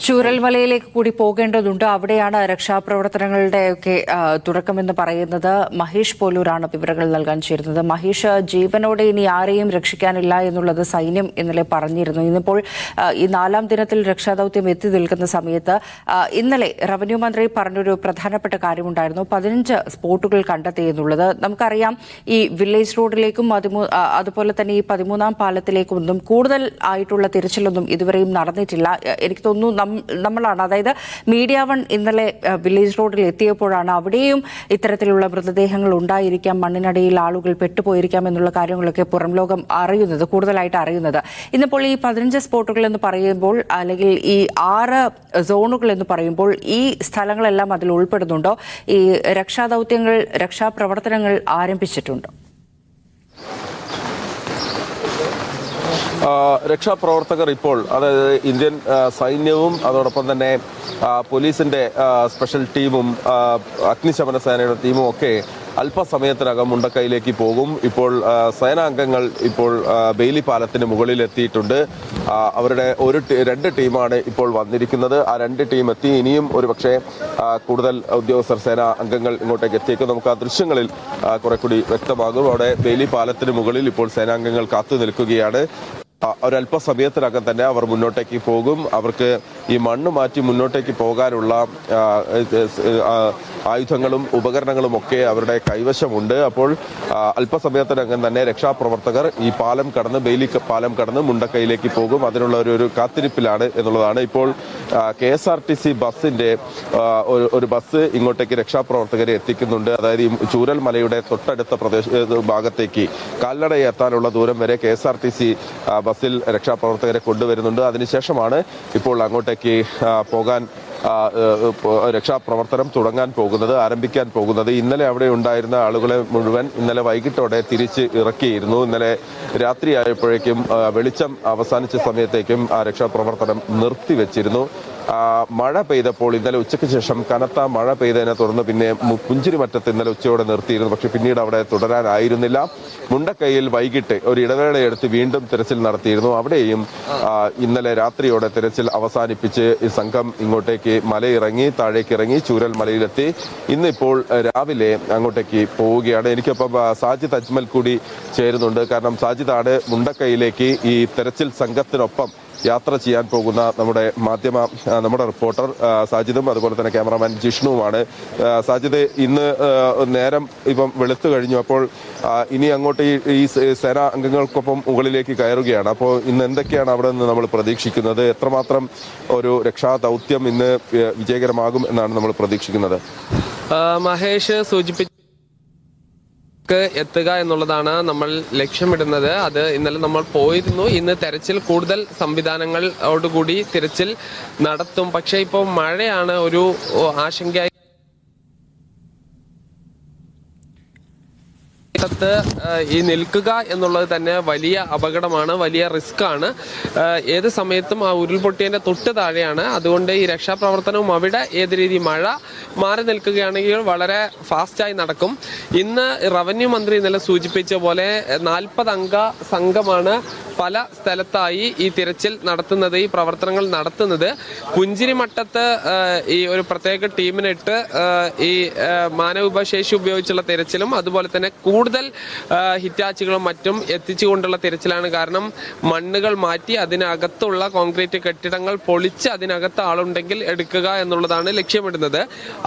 ചൂരൽമലയിലേക്ക് കൂടി പോകേണ്ടതുണ്ട്. അവിടെയാണ് രക്ഷാപ്രവർത്തനങ്ങളുടെയൊക്കെ തുടക്കമെന്ന് പറയുന്നത്. മഹേഷ് പോലൂരാണ് വിവരങ്ങൾ നൽകാൻ ചേരുന്നത്. മഹേഷ്, ജീവനോടെ ഇനി ആരെയും രക്ഷിക്കാനില്ല എന്നുള്ളത് സൈന്യം ഇന്നലെ പറഞ്ഞിരുന്നു. ഇന്നിപ്പോൾ ഈ 4ാം ദിനത്തിൽ രക്ഷാദൌത്യം എത്തി നിൽക്കുന്ന സമയത്ത് ഇന്നലെ റവന്യൂ മന്ത്രി പറഞ്ഞൊരു പ്രധാനപ്പെട്ട കാര്യമുണ്ടായിരുന്നു. 15 സ്പോട്ടുകൾ കണ്ടെത്തി എന്നുള്ളത്. നമുക്കറിയാം, ഈ വില്ലേജ് റോഡിലേക്കും അതുപോലെ തന്നെ ഈ 13ാം പാലത്തിലേക്കും ഒന്നും കൂടുതൽ ആയിട്ടുള്ള തിരച്ചിലൊന്നും ഇതുവരെയും നടന്നിട്ടില്ല. എനിക്ക് തോന്നുന്നു നമ്മളാണ്, അതായത് മീഡിയ വൺ ഇന്നലെ വില്ലേജ് റോഡിൽ എത്തിയപ്പോഴാണ് അവിടെയും ഇത്തരത്തിലുള്ള മൃതദേഹങ്ങൾ ഉണ്ടായിരിക്കാം, മണ്ണിനടിയിൽ ആളുകൾ പെട്ടുപോയിരിക്കാം എന്നുള്ള കാര്യങ്ങളൊക്കെ പുറം ലോകം അറിയുന്നത്, കൂടുതലായിട്ട് അറിയുന്നത്. ഇന്നിപ്പോൾ ഈ 15 സ്പോട്ടുകൾ എന്ന് പറയുമ്പോൾ, അല്ലെങ്കിൽ ഈ 6 സോണുകൾ എന്ന് പറയുമ്പോൾ, ഈ സ്ഥലങ്ങളെല്ലാം അതിൽ ഉൾപ്പെടുന്നുണ്ടോ? ഈ രക്ഷാദൌത്യങ്ങൾ, രക്ഷാപ്രവർത്തനങ്ങൾ ആരംഭിച്ചിട്ടുണ്ടോ? രക്ഷാപ്രവർത്തകർ ഇപ്പോൾ, അതായത് ഇന്ത്യൻ സൈന്യവും അതോടൊപ്പം തന്നെ പോലീസിന്റെ സ്പെഷ്യൽ ടീമും അഗ്നിശമന സേനയുടെ ടീമും ഒക്കെ അല്പസമയത്തിനകം മുണ്ടക്കൈയിലേക്ക് പോകും. ഇപ്പോൾ സേനാംഗങ്ങൾ ഇപ്പോൾ ബെയിലി പാലത്തിന് മുകളിൽ എത്തിയിട്ടുണ്ട്. അവരുടെ 2 ടീമാണ് ഇപ്പോൾ വന്നിരിക്കുന്നത്. ആ 2 ടീം എത്തി. ഇനിയും ഒരുപക്ഷെ കൂടുതൽ ഉദ്യോഗസ്ഥർ, സേനാ അംഗങ്ങൾ ഇങ്ങോട്ടേക്ക് എത്തിയേക്കും. നമുക്ക് ആ ദൃശ്യങ്ങളിൽ കുറെ കൂടി വ്യക്തമാകും. അവിടെ ബെയിലി പാലത്തിന് മുകളിൽ ഇപ്പോൾ സേനാംഗങ്ങൾ കാത്തു നിൽക്കുകയാണ്. ഒരല്പസമയത്തിനകം തന്നെ അവർ മുന്നോട്ടേക്ക് പോകും. അവർക്ക് ഈ മണ്ണ് മാറ്റി മുന്നോട്ടേക്ക് പോകാനുള്ള ആയുധങ്ങളും ഉപകരണങ്ങളും ഒക്കെ അവരുടെ കൈവശമുണ്ട്. അപ്പോൾ അല്പസമയത്തിനകം തന്നെ രക്ഷാപ്രവർത്തകർ ഈ പാലം കടന്ന്, ബെയിലി പാലം കടന്ന് മുണ്ടക്കൈയിലേക്ക് പോകും. അതിനുള്ള ഒരു കാത്തിരിപ്പിലാണ് എന്നുള്ളതാണ്. ഇപ്പോൾ KSRTC ബസ്സിന്റെ ഒരു ബസ് ഇങ്ങോട്ടേക്ക് രക്ഷാപ്രവർത്തകരെ എത്തിക്കുന്നുണ്ട്. അതായത് ഈ ചൂരൽമലയുടെ തൊട്ടടുത്ത ഭാഗത്തേക്ക് കാൽനട എത്താനുള്ള ദൂരം വരെ KSRTC ബസ്സിൽ രക്ഷാപ്രവർത്തകരെ കൊണ്ടുവരുന്നുണ്ട്. അതിനുശേഷമാണ് ഇപ്പോൾ അങ്ങോട്ടേക്ക് പോകാൻ രക്ഷാപ്രവർത്തനം ആരംഭിക്കാൻ പോകുന്നത്. ഇന്നലെ അവിടെ ഉണ്ടായിരുന്ന ആളുകളെ മുഴുവൻ ഇന്നലെ വൈകിട്ടോടെ തിരിച്ച് ഇറക്കിയിരുന്നു. ഇന്നലെ രാത്രിയായപ്പോഴേക്കും, വെളിച്ചം അവസാനിച്ച സമയത്തേക്കും ആ രക്ഷാപ്രവർത്തനം നിർത്തിവെച്ചിരുന്നു. മഴ പെയ്തപ്പോൾ, ഇന്നലെ ഉച്ചയ്ക്ക് ശേഷം കനത്ത മഴ പെയ്തതിനെ തുടർന്ന് പിന്നെ പുഞ്ചിരിമറ്റത്ത് ഇന്നലെ ഉച്ചയോടെ നിർത്തിയിരുന്നു. പക്ഷെ പിന്നീട് അവിടെ തുടരാനായിരുന്നില്ല. മുണ്ടക്കൈയിൽ വൈകിട്ട് ഒരു ഇടവേളയെടുത്ത് വീണ്ടും തിരച്ചിൽ നടത്തിയിരുന്നു. അവിടെയും ഇന്നലെ രാത്രിയോടെ തിരച്ചിൽ അവസാനിപ്പിച്ച് ഈ സംഘം ഇങ്ങോട്ടേക്ക് മലയിറങ്ങി, താഴേക്ക് ഇറങ്ങി ചൂരൽ മലയിലെത്തി. ഇന്നിപ്പോൾ രാവിലെ അങ്ങോട്ടേക്ക് പോവുകയാണ്. എനിക്കൊപ്പം സാജിദ് അജ്മൽ കൂടി ചേരുന്നുണ്ട്. കാരണം സാജിദാണ് മുണ്ടക്കൈയിലേക്ക് ഈ തെരച്ചിൽ സംഘത്തിനൊപ്പം യാത്ര ചെയ്യാൻ പോകുന്ന നമ്മുടെ റിപ്പോർട്ടർ സാജിദും അതുപോലെ തന്നെ ക്യാമറാമാൻ ജിഷ്ണുവുമാണ്. സാജിദ്, ഇന്ന് നേരം ഇപ്പം വെളുത്തു കഴിഞ്ഞു. അപ്പോൾ ഇനി അങ്ങോട്ട് ഈ സേനാ അംഗങ്ങൾക്കൊപ്പം മുകളിലേക്ക് കയറുകയാണ്. അപ്പോൾ ഇന്ന് എന്തൊക്കെയാണ് അവിടെ നിന്ന് നമ്മൾ പ്രതീക്ഷിക്കുന്നത്? എത്രമാത്രം ഒരു രക്ഷാദൗത്യം ഇന്ന് വിജയകരമാകും എന്നാണ് നമ്മൾ പ്രതീക്ഷിക്കുന്നത്? മഹേഷ് സൂചിപ്പിച്ചു എത്തുക എന്നുള്ളതാണ് നമ്മൾ ലക്ഷ്യമിടുന്നത്. അത് ഇന്നലെ നമ്മൾ പോയിരുന്നു. ഇന്ന് തെരച്ചിൽ കൂടുതൽ സംവിധാനങ്ങളോടുകൂടി തിരച്ചിൽ നടത്തും. പക്ഷേ ഇപ്പോൾ മഴയാണ് ഒരു ആശങ്കയായി. ഈ നിൽക്കുക എന്നുള്ളത് തന്നെ വലിയ അപകടമാണ്, വലിയ റിസ്ക് ആണ്. ഏത് സമയത്തും ആ ഉരുൾപൊട്ടിയതിന്റെ തൊട്ട് താഴെയാണ്. അതുകൊണ്ട് ഈ രക്ഷാപ്രവർത്തനവും അവിടെ ഏത് രീതി മഴ മാറി നിൽക്കുകയാണെങ്കിൽ വളരെ ഫാസ്റ്റായി നടക്കും. ഇന്ന് റവന്യൂ മന്ത്രി ഇന്നലെ സൂചിപ്പിച്ച പോലെ 40 അംഗ സംഘമാണ് പല സ്ഥലത്തായി ഈ തിരച്ചിൽ നടത്തുന്നത്, ഈ പ്രവർത്തനങ്ങൾ നടത്തുന്നത്. പുഞ്ചിരിമട്ടത്ത് ഈ ഒരു പ്രത്യേക ടീമിനിട്ട് ഈ മാനവവിഭവശേഷി ഉപയോഗിച്ചുള്ള തിരച്ചിലും അതുപോലെ തന്നെ കൂടുതൽ ഹിറ്റാച്ചുകളും മറ്റും എത്തിച്ചുകൊണ്ടുള്ള തിരച്ചിലാണ്. കാരണം മണ്ണുകൾ മാറ്റി അതിനകത്തുള്ള കോൺക്രീറ്റ് കെട്ടിടങ്ങൾ പൊളിച്ച് അതിനകത്ത് ആളുണ്ടെങ്കിൽ എടുക്കുക എന്നുള്ളതാണ് ലക്ഷ്യമിടുന്നത്.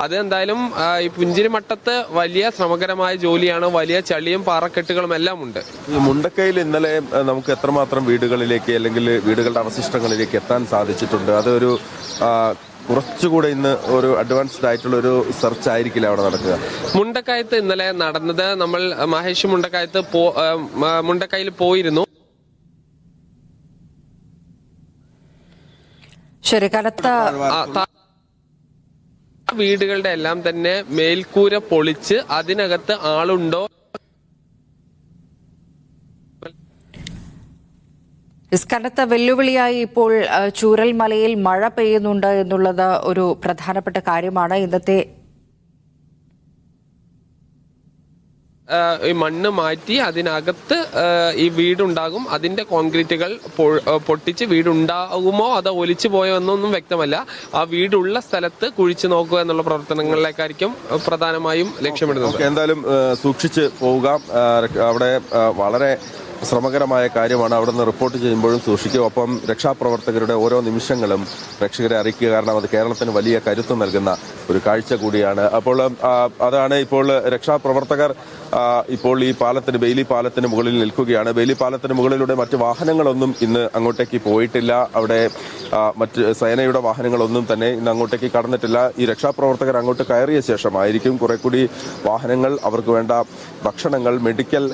അത് എന്തായാലും ഈ പുഞ്ചിരിമട്ടത്ത് വലിയ ശ്രമകരമായ ജോലിയാണ്. വലിയ ചളിയും പാറക്കെട്ടുകളും എല്ലാം ഉണ്ട്. ഈ മുണ്ടക്കൈയിൽ ഇന്നലെ നമുക്ക് എത്രമാത്രം വീടുകളിലേക്ക് അല്ലെങ്കിൽ വീടുകളുടെ അവശിഷ്ടങ്ങളിലേക്ക് എത്താൻ സാധിച്ചിട്ടുണ്ട്? അതൊരു കുറച്ചുകൂടെ ഇന്ന് ഒരു അഡ്വാൻസ്ഡ് ആയിട്ടുള്ള ഒരു സെർച്ച് ആയിരിക്കില്ല അവിടെ നടക്കുക? മുണ്ടക്കയത്ത് ഇന്നലെ നടന്നത്, നമ്മൾ മഹേഷ് മുണ്ടക്കൈയിൽ പോയിരുന്നു. ശരി, കനത്ത വീടുകളുടെ എല്ലാം തന്നെ മേൽക്കൂര പൊളിച്ച് അതിനകത്ത് ആളുണ്ടോ കനത്ത വെല്ലുവിളിയായി ഇപ്പോൾ ചൂരൽമലയിൽ മഴ പെയ്യുന്നുണ്ട് എന്നുള്ളത് ഒരു പ്രധാനപ്പെട്ട കാര്യമാണ്. ഇന്നത്തെ ഈ മണ്ണ് മാറ്റി അതിനകത്ത് ഈ വീടുണ്ടാകും. അതിന്റെ കോൺക്രീറ്റുകൾ പൊട്ടിച്ച് വീടുണ്ടാകുമോ അതോ ഒലിച്ചു പോയോ എന്നൊന്നും വ്യക്തമല്ല. ആ വീടുള്ള സ്ഥലത്ത് കുഴിച്ചു നോക്കുക എന്നുള്ള പ്രവർത്തനങ്ങളിലേക്കായിരിക്കും പ്രധാനമായും ലക്ഷ്യമിടുന്നത്. എന്തായാലും സൂക്ഷിച്ച് പോവുക. അവിടെ വളരെ ശ്രമകരമായ കാര്യമാണ്. അവിടെ നിന്ന് റിപ്പോർട്ട് ചെയ്യുമ്പോഴും സൂക്ഷിക്കുക. ഒപ്പം രക്ഷാപ്രവർത്തകരുടെ ഓരോ നിമിഷങ്ങളും പ്രേക്ഷകരെ അറിയിക്കുക. കാരണം അത് കേരളത്തിന് വലിയ കരുത്ത് നൽകുന്ന ഒരു കാഴ്ച കൂടിയാണ്. അപ്പോൾ അതാണ് ഇപ്പോൾ രക്ഷാപ്രവർത്തകർ ഇപ്പോൾ ഈ ബെയിലി പാലത്തിന് മുകളിൽ നിൽക്കുകയാണ്. ബെയിലി പാലത്തിന് മുകളിലൂടെ മറ്റ് വാഹനങ്ങളൊന്നും ഇന്ന് അങ്ങോട്ടേക്ക് പോയിട്ടില്ല. അവിടെ മറ്റ് സേനയുടെ വാഹനങ്ങളൊന്നും തന്നെ ഇന്ന് അങ്ങോട്ടേക്ക് കടന്നിട്ടില്ല. ഈ രക്ഷാപ്രവർത്തകർ അങ്ങോട്ട് കയറിയ ശേഷമായിരിക്കും കുറെ കൂടി വാഹനങ്ങൾ, അവർക്ക് വേണ്ട ഭക്ഷണങ്ങൾ, മെഡിക്കൽ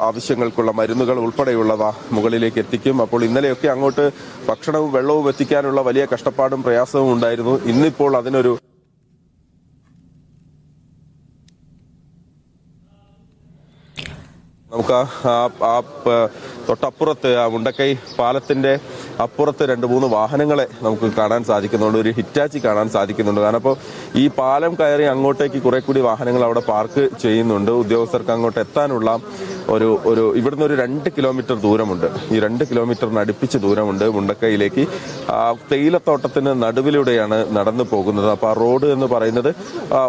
ആവശ്യങ്ങൾക്കുള്ള മരുന്നുകൾ ഉൾപ്പെടെയുള്ളവ മുകളിലേക്ക് എത്തിക്കും. അപ്പോൾ ഇന്നലെയൊക്കെ അങ്ങോട്ട് ഭക്ഷണവും വെള്ളവും എത്തിക്കാനുള്ള വലിയ കഷ്ടപ്പാടും പ്രയാസവും ഉണ്ടായിരുന്നു. ഇന്നിപ്പോൾ അതിനൊരു നമുക്ക് തൊട്ടപ്പുറത്ത് മുണ്ടക്കൈ പാലത്തിന്റെ അപ്പുറത്ത് 2-3 വാഹനങ്ങളെ നമുക്ക് കാണാൻ സാധിക്കുന്നുണ്ട്. ഒരു ഹിറ്റാച്ചി കാണാൻ സാധിക്കുന്നുണ്ട്. കാരണം അപ്പോൾ ഈ പാലം കയറി അങ്ങോട്ടേക്ക് കുറെ കൂടി വാഹനങ്ങൾ അവിടെ പാർക്ക് ചെയ്യുന്നുണ്ട്. ഉദ്യോഗസ്ഥർക്ക് അങ്ങോട്ട് എത്താനുള്ള ഇവിടുന്ന് ഒരു 2 കിലോമീറ്റർ ദൂരമുണ്ട്. ഈ 2 കിലോമീറ്ററിന് അടുപ്പിച്ച് ദൂരമുണ്ട് മുണ്ടക്കൈയിലേക്ക്. തേയിലത്തോട്ടത്തിന് നടുവിലൂടെയാണ് നടന്നു പോകുന്നത്. അപ്പോൾ ആ റോഡ് എന്ന് പറയുന്നത്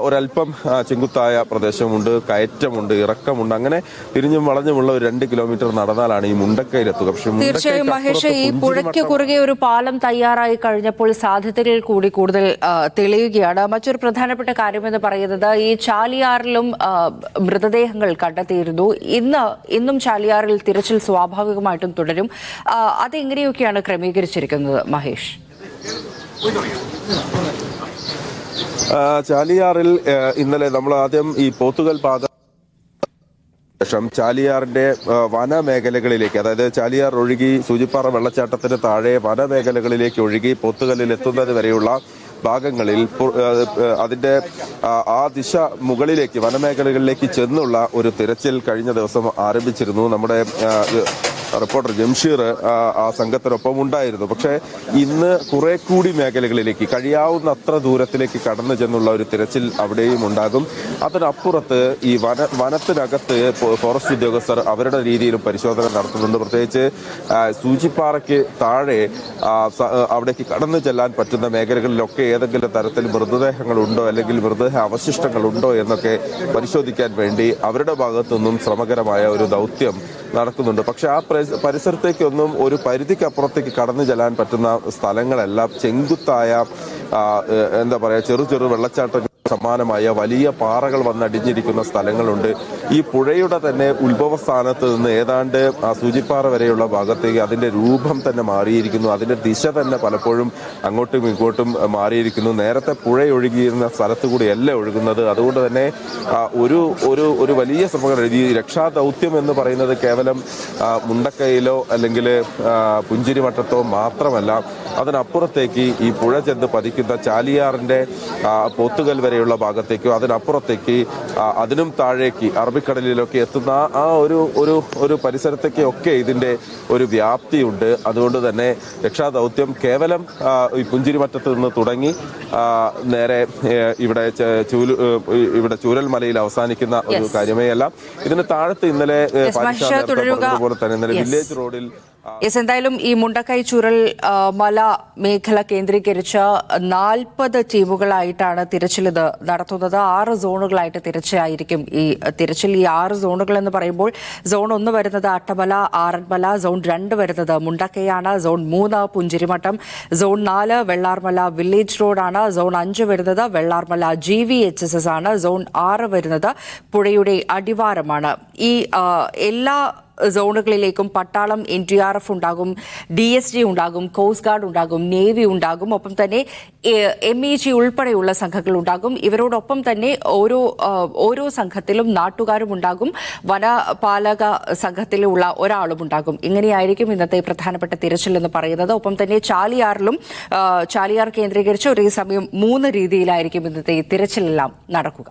ഒരല്പം ചെങ്കുത്തായ പ്രദേശമുണ്ട്, കയറ്റമുണ്ട്, ഇറക്കമുണ്ട്. അങ്ങനെ തിരിഞ്ഞും വളഞ്ഞുമുള്ള ഒരു 2 കിലോമീറ്റർ നടന്നാലാണ് ഈ മുണ്ടക്കൈയിലെത്തുക. പക്ഷേ തീർച്ചയായും മഹേഷ്, ഈ പുഴയ്ക്ക് കുറുകെ ഒരു പാലം തയ്യാറായി കഴിഞ്ഞപ്പോൾ സാധ്യതകൾ കൂടി കൂടുതൽ തെളിയുകയാണ്. മറ്റൊരു പ്രധാനപ്പെട്ട കാര്യമെന്ന് പറയുന്നത് ഈ ചാലിയാറിലും മൃതദേഹങ്ങൾ കണ്ടെത്തിയിരുന്നു. ഇന്നും ചാലിയാറിൽ തിരച്ചിൽ സ്വാഭാവികമായിട്ടും തുടരും. അതെങ്ങനെയൊക്കെയാണ് ക്രമീകരിച്ചിരിക്കുന്നത് മഹേഷ്? ചാലിയാറിൽ ഇന്നലെ നമ്മൾ ആദ്യം ഈ പോത്തുകൽ ഭാഗം ചാലിയാറിന്റെ വനമേഖലകളിലേക്ക്, അതായത് ചാലിയാർ ഒഴുകി സൂചിപ്പാറ വെള്ളച്ചാട്ടത്തിന് താഴെ വനമേഖലകളിലേക്ക് ഒഴുകി പോത്തുകല്ലിൽ എത്തുന്നത് വരെയുള്ള ഭാഗങ്ങളിൽ അതിന്റെ ആ ദിശ മുകളിലേക്ക് വനമേഖലകളിലേക്ക് ചെന്നുള്ള ഒരു തിരച്ചിൽ കഴിഞ്ഞ ദിവസം ആരംഭിച്ചിരുന്നു. നമ്മുടെ റിപ്പോർട്ടർ ജംഷീർ ആ സംഘത്തിനൊപ്പം ഉണ്ടായിരുന്നു. പക്ഷേ ഇന്ന് കുറെ കൂടി മേഖലകളിലേക്ക്, കഴിയാവുന്ന അത്ര ദൂരത്തിലേക്ക് കടന്നു ചെന്നുള്ള ഒരു തിരച്ചിൽ അവിടെയും ഉണ്ടാകും. അതിനപ്പുറത്ത് ഈ വനത്തിനകത്ത് ഫോറസ്റ്റ് ഉദ്യോഗസ്ഥർ അവരുടെ രീതിയിലും പരിശോധന നടത്തുന്നുണ്ട്. പ്രത്യേകിച്ച് സൂചിപ്പാറയ്ക്ക് താഴെ അവിടേക്ക് കടന്നു ചെല്ലാൻ പറ്റുന്ന മേഖലകളിലൊക്കെ ഏതെങ്കിലും തരത്തിൽ മൃതദേഹങ്ങളുണ്ടോ അല്ലെങ്കിൽ മൃതദേഹ അവശിഷ്ടങ്ങളുണ്ടോ എന്നൊക്കെ പരിശോധിക്കാൻ വേണ്ടി അവരുടെ ഭാഗത്തു നിന്നും ശ്രമകരമായ ഒരു ദൗത്യം നടക്കുന്നുണ്ട്. പക്ഷെ ആ പരിസരത്തേക്കൊന്നും ഒരു പരിധിക്കപ്പുറത്തേക്ക് കടന്നു ചെല്ലാൻ പറ്റുന്ന സ്ഥലങ്ങളെല്ലാം ചെങ്കുത്തായ ചെറു വെള്ളച്ചാട്ടങ്ങൾ സമാനമായ വലിയ പാറകൾ വന്നടിഞ്ഞിരിക്കുന്ന സ്ഥലങ്ങളുണ്ട്. ഈ പുഴയുടെ തന്നെ ഉത്ഭവസ്ഥാനത്ത് നിന്ന് ഏതാണ്ട് ആ സൂചിപ്പാറ വരെയുള്ള ഭാഗത്തേക്ക് അതിന്റെ രൂപം തന്നെ മാറിയിരിക്കുന്നു. അതിന്റെ ദിശ തന്നെ പലപ്പോഴും അങ്ങോട്ടും ഇങ്ങോട്ടും മാറിയിരിക്കുന്നു. നേരത്തെ പുഴ ഒഴുകിയിരുന്ന സ്ഥലത്തു കൂടിയല്ല ഒഴുകുന്നത്. അതുകൊണ്ട് തന്നെ ഒരു വലിയ ശ്രമങ്ങൾ, ഈ രക്ഷാദൗത്യം എന്ന് പറയുന്നത് കേവലം മുണ്ടക്കൈയിലോ അല്ലെങ്കിൽ പുഞ്ചിരിമട്ടത്തോ മാത്രമല്ല, അതിനപ്പുറത്തേക്ക് ഈ പുഴ ചെന്ന് പതിക്കുന്ന ചാലിയാറിന്റെ പോത്തുകൽ വരെയുള്ള ഭാഗത്തേക്കോ അതിനപ്പുറത്തേക്ക് അതിനും താഴേക്ക് അറബിക്കടലിലൊക്കെ എത്തുന്ന ആ ഒരു പരിസരത്തേക്ക് ഒക്കെ ഇതിന്റെ ഒരു വ്യാപ്തിയുണ്ട്. അതുകൊണ്ട് തന്നെ രക്ഷാദൗത്യം കേവലം ഈ പുഞ്ചിരിമറ്റത്ത് നിന്ന് തുടങ്ങി നേരെ ഇവിടെ ചൂരൽമലയിൽ അവസാനിക്കുന്ന ഒരു കാര്യമേ അല്ല. ഇതിന് താഴത്ത് ഇന്നലെ പറഞ്ഞതുപോലെ തന്നെ ഇന്നലെ വില്ലേജ് റോഡിൽ എന്തായാലും ഈ മുണ്ടക്കൈ ചുരൽ മല മേഖല കേന്ദ്രീകരിച്ച് 40 ടീമുകളായിട്ടാണ് തിരച്ചിൽ ഇത് നടത്തുന്നത്. 6 സോണുകളായിട്ട് തിരച്ചിലായിരിക്കും ഈ തിരച്ചിൽ. ഈ 6 സോണുകൾ എന്ന് പറയുമ്പോൾ സോൺ 1 വരുന്നത് അട്ടമല, ആറന്മല, സോൺ 2 വരുന്നത് മുണ്ടക്കൈയാണ്, zone 3 Punchirimattam, zone 4 Vellarmala village റോഡാണ്, സോൺ 5 വരുന്നത് വെള്ളാർമല GVHSS ആണ്, സോൺ 6 വരുന്നത് പുഴയുടെ അടിവാരമാണ്. ഈ എല്ലാ സോണുകളിലേക്കും പട്ടാളം, NDRF ഉണ്ടാകും, DSG ഉണ്ടാകും, കോസ്റ്റ് ഗാർഡ് ഉണ്ടാകും, നേവി ഉണ്ടാകും, ഒപ്പം തന്നെ MEG ഉൾപ്പെടെയുള്ള സംഘങ്ങൾ ഉണ്ടാകും. ഇവരോടൊപ്പം തന്നെ ഓരോ സംഘത്തിലും നാട്ടുകാരും ഉണ്ടാകും, വനപാലക സംഘത്തിലുള്ള ഒരാളും ഉണ്ടാകും. ഇങ്ങനെയായിരിക്കും ഇന്നത്തെ പ്രധാനപ്പെട്ട തിരച്ചിൽ എന്ന് പറയുന്നത്. ഒപ്പം തന്നെ ചാലിയാർ കേന്ദ്രീകരിച്ച് ഒരേ സമയം 3 രീതിയിലായിരിക്കും ഇന്നത്തെ തിരച്ചിലെല്ലാം നടക്കുക.